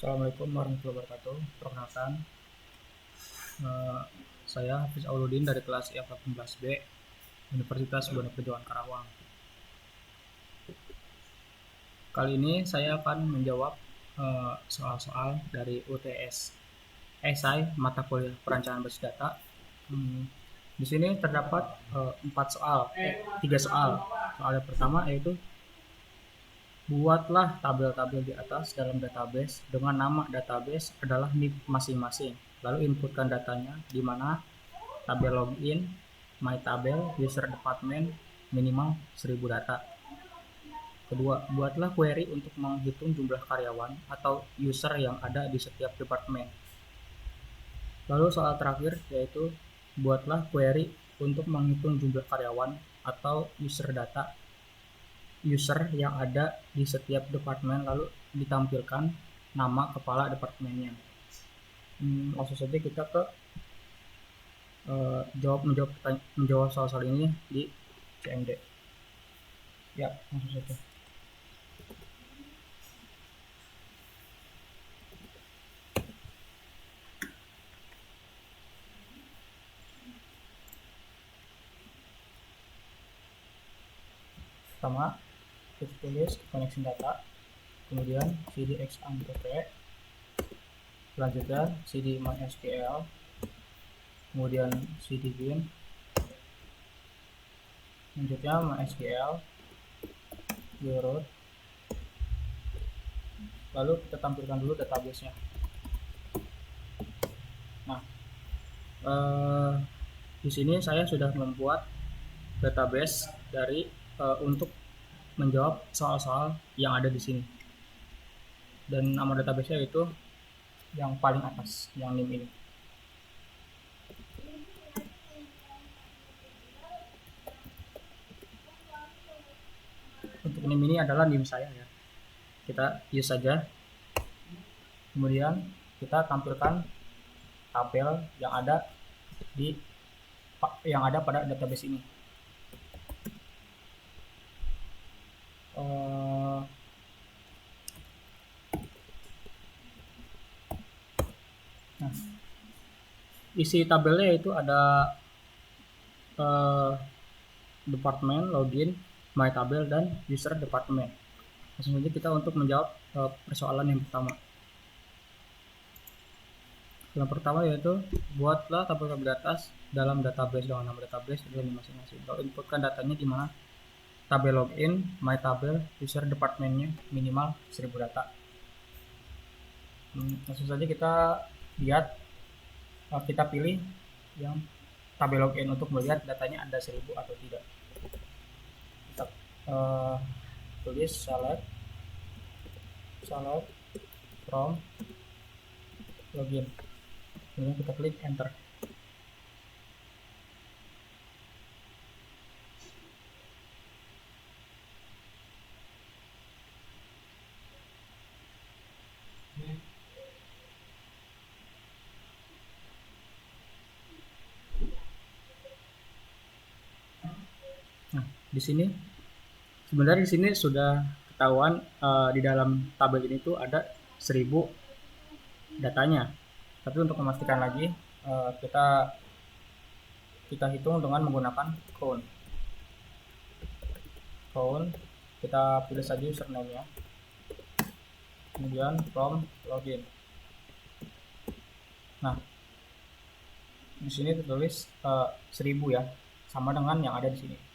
Assalamualaikum warahmatullahi wabarakatuh. Perkenalkan, eh, saya Hafiz Auludin dari kelas IF18B Universitas Bina Perjuangan Karawang. Kali ini saya akan menjawab soal-soal dari UTS esai mata kuliah perancangan basis data. Di sini terdapat 3 soal. Soal yang pertama yaitu buatlah tabel-tabel di atas dalam database dengan nama database adalah NIP masing-masing. Lalu inputkan datanya di mana tabel login, my tabel, user department, minimal 1000 data. Kedua, buatlah query untuk menghitung jumlah karyawan atau user yang ada di setiap departemen. Lalu soal terakhir yaitu buatlah query untuk menghitung jumlah karyawan atau user yang ada di setiap departemen lalu ditampilkan nama kepala departemennya. Langsung saja kita ke menjawab soal-soal ini di CMD. Ya, langsung saja. Pertama, kita tulis connection data, kemudian cd example, selanjutnya cd mysql, kemudian cd bin, selanjutnya mysql root, lalu kita tampilkan dulu database-nya. Nah, di sini saya sudah membuat database untuk menjawab soal-soal yang ada di sini. Dan nama database-nya itu yang paling atas, yang NIM ini. Untuk NIM ini adalah NIM saya ya. Kita use saja. Kemudian kita tampilkan tabel yang ada pada database ini. Nah, isi tabelnya itu ada departemen, login, my tabel, dan user departemen. Langsung saja kita untuk menjawab persoalan yang pertama. Yang pertama yaitu buatlah tabel-tabel di atas dalam database dengan nama database dan masing-masing. Lalu inputkan datanya di mana tabel login, my tabel, user departemennya minimal 1000 data. Langsung saja kita lihat, kita pilih yang tabel login untuk melihat datanya ada 1000 atau tidak. Kita tulis select from login, kemudian kita klik enter. Nah, di sini sebenarnya di sini sudah ketahuan di dalam tabel ini tuh ada 1000 datanya. Tapi untuk memastikan lagi, kita hitung dengan menggunakan count. Kita pilih saja username-nya, kemudian from login. Nah, di sini tertulis 1000 ya, sama dengan yang ada di sini.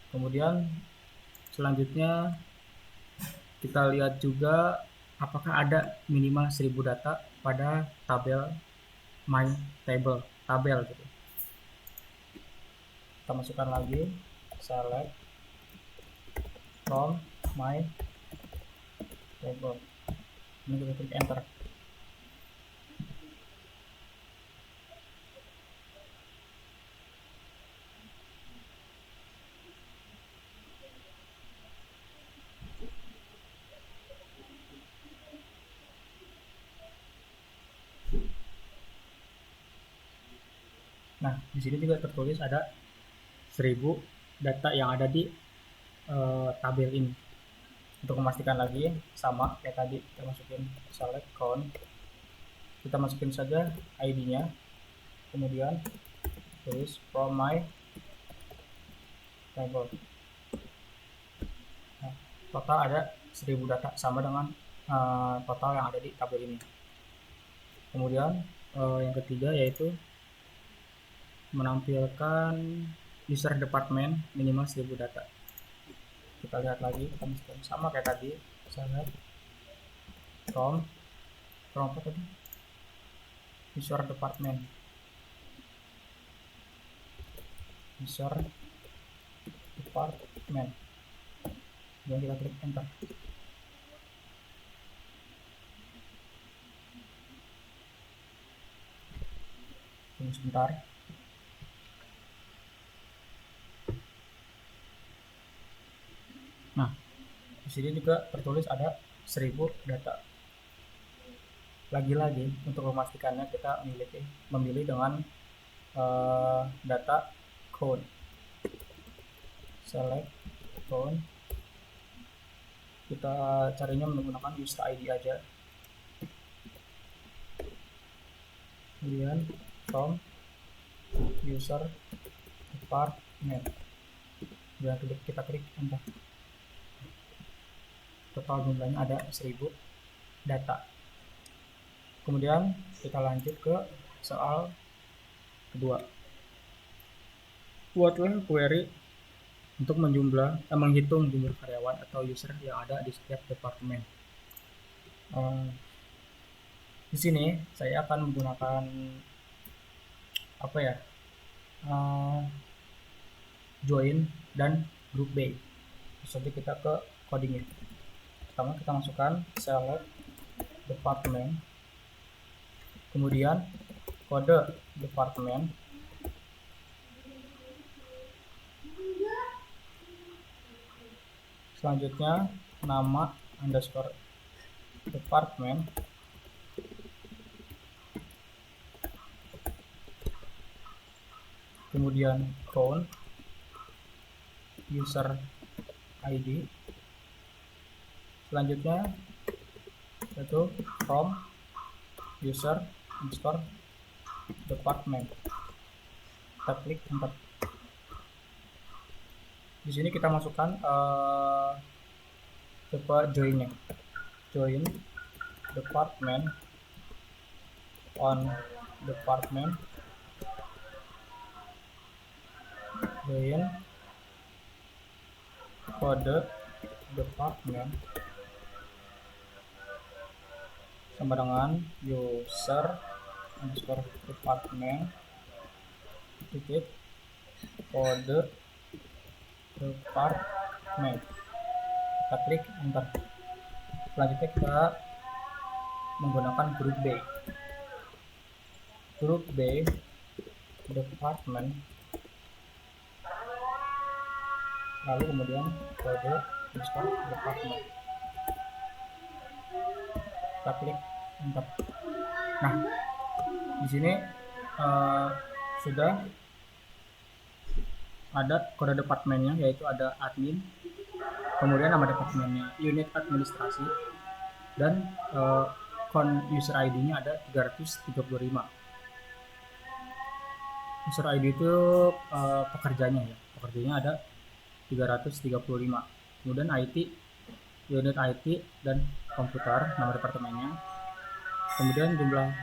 Kemudian selanjutnya kita lihat juga apakah ada minimal 1000 data pada tabel my tabel gitu. Kita masukkan lagi select from my table, ini kita klik enter. Nah, di sini juga tertulis ada 1000 data yang ada di tabel ini. Untuk memastikan lagi sama kayak tadi, kita masukin select count, kita masukin saja ID-nya, kemudian tulis from my table. Nah, total ada 1000 data, sama dengan total yang ada di tabel ini. Kemudian yang ketiga yaitu menampilkan user department minimal 1000 data. Kita lihat lagi, kita masukin sama kayak tadi, select from apa tadi, user department, dan kita klik enter. Tunggu sebentar. Nah, di sini juga tertulis ada 1000 data. Lagi-lagi untuk memastikannya kita memilih dengan data count. Select count. Kita carinya menggunakan user ID aja. Kemudian from user department. Dan kita klik enter. Total jumlahnya ada 1000 data. Kemudian kita lanjut ke soal kedua. Buatlah query untuk menghitung jumlah karyawan atau user yang ada di setiap departemen. Di sini saya akan menggunakan join dan group by. Jadi kita ke codingnya. Pertama kita masukkan select department, kemudian kode departemen, selanjutnya nama underscore department, kemudian count, user ID, selanjutnya yaitu from user underscore department. Kita klik enter. Di sini kita masukkan tipe joinnya, join department on department, join kode department sama dengan user underscore department titik kode department. Kita klik enter. Selanjutnya kita menggunakan group by department, lalu kemudian kode underscore department. Kita klik enter. Nah, di sini sudah ada kode departemennya, yaitu ada admin, kemudian nama departemennya unit administrasi, dan user ID-nya ada 335. User ID itu pekerjanya ada 335. Kemudian IT, unit IT dan komputer, nama departemennya. Kemudian jumlah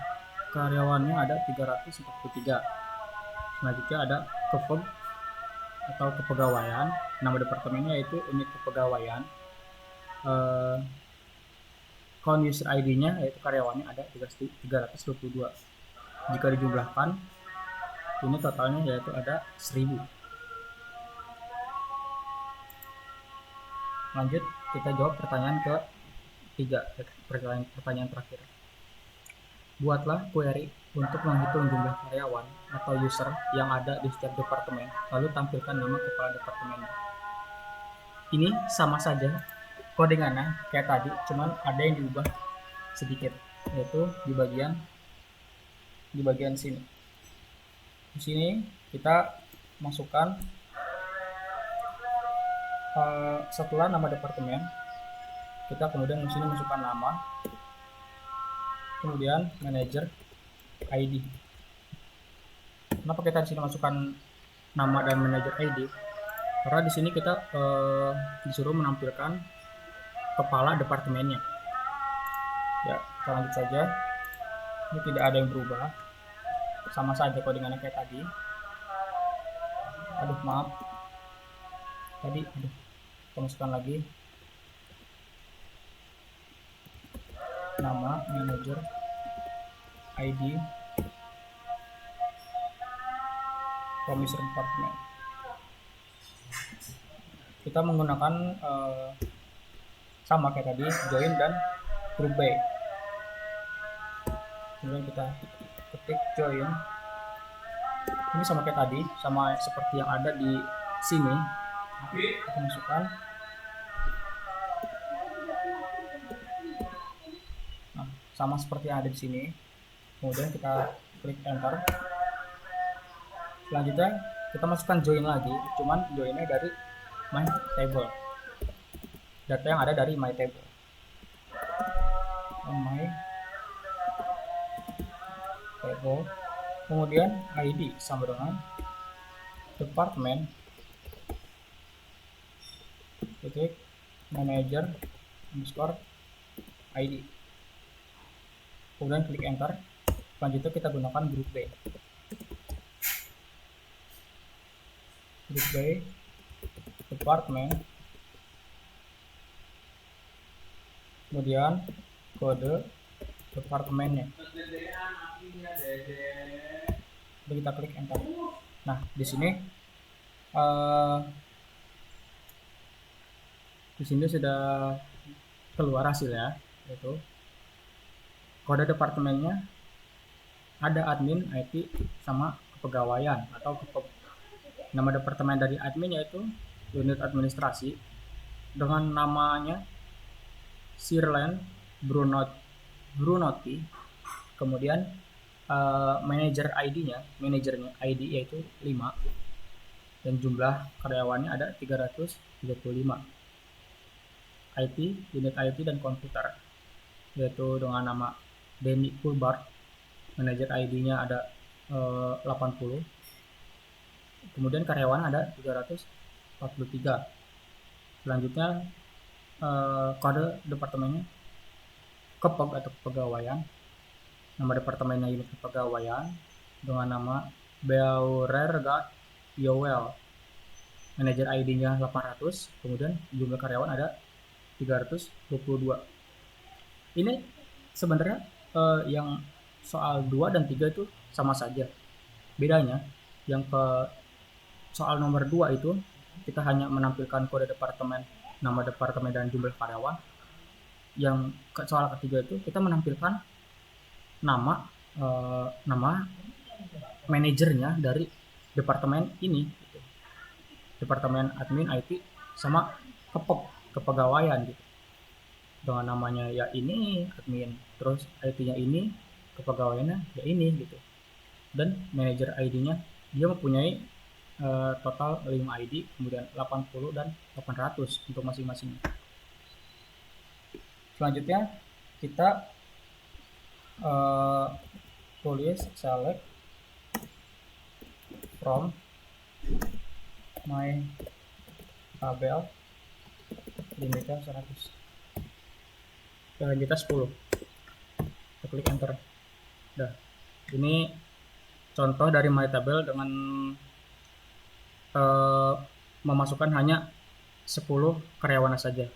karyawannya ada 343. Selanjutnya ada atau kepegawaian, nama departemennya yaitu unit kepegawaian. Count user ID-nya yaitu karyawannya ada 322. Jika dijumlahkan, ini totalnya yaitu ada 1000. Lanjut, kita jawab pertanyaan ketiga, pertanyaan terakhir. Buatlah query untuk menghitung jumlah karyawan atau user yang ada di setiap departemen, lalu tampilkan nama kepala departemennya. Ini sama saja codingannya kayak tadi, cuman ada yang diubah sedikit, yaitu di bagian sini. Di sini kita masukkan setelah nama departemen kita kemudian di sini masukkan nama, kemudian manager ID. Kenapa kita di sini masukkan nama dan manager ID? Karena di sini kita disuruh menampilkan kepala departemennya. Ya, kita lanjut saja. Ini tidak ada yang berubah, sama saja codingannya kayak tadi. Aduh, maaf. Tadi, kita masukkan lagi nama, manager, ID, Commissioner Department. Kita menggunakan sama kayak tadi, join dan group by. Kemudian kita ketik join. Ini sama kayak tadi, sama seperti yang ada di sini. Kita masukkan. Nah, sama seperti yang ada di sini. Kemudian kita klik enter. Selanjutnya kita masukkan join lagi, cuman joinnya dari my table. Data yang ada dari my table. My table. Kemudian ID sama dengan department titik manager underscore ID. Kemudian klik enter. Selanjutnya kita gunakan group by. Group by department, kemudian kode departemennya. Lalu kita klik enter. Nah, di sini sudah keluar hasilnya, yaitu kode departemennya ada admin, IT, sama kepegawaian atau nama departemen dari admin yaitu unit administrasi dengan namanya Sirlen Brunotti. Kemudian manajer manajernya ID yaitu 5 dan jumlah karyawannya ada 335. IT, unit IT dan komputer yaitu dengan nama Denny Kulbart. Manajer ID-nya ada 80. Kemudian karyawan ada 343. Selanjutnya kode departemennya kepeg atau kepegawaian. Nama departemennya unit kepegawaian dengan nama Beauregard Yowell. Manajer ID-nya 800. Kemudian jumlah karyawan ada 322. Ini sebenarnya yang soal 2 dan 3 itu sama saja. Bedanya yang ke soal nomor 2 itu kita hanya menampilkan kode departemen, nama departemen dan jumlah karyawan. Yang ke soal ketiga itu kita menampilkan nama manajernya dari departemen ini, gitu. Departemen admin, IT, sama kepegawaian gitu. Dengan namanya ya ini admin, terus IT-nya ini, kepegawaiannya ya ini gitu. Dan manajer ID-nya dia mempunyai total 5 ID, kemudian 80 dan 800 untuk masing-masing. Selanjutnya kita tulis select from my tabel limitnya 100. Kita 10. Kita klik enter. Udah. Ini contoh dari my table dengan memasukkan hanya 10 karyawan saja.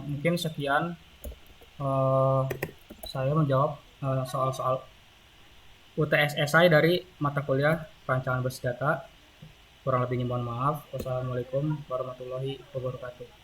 Mungkin sekian saya menjawab soal-soal UTS esai dari mata kuliah perancangan basis data. Kurang lebihnya mohon maaf. Wassalamualaikum warahmatullahi wabarakatuh.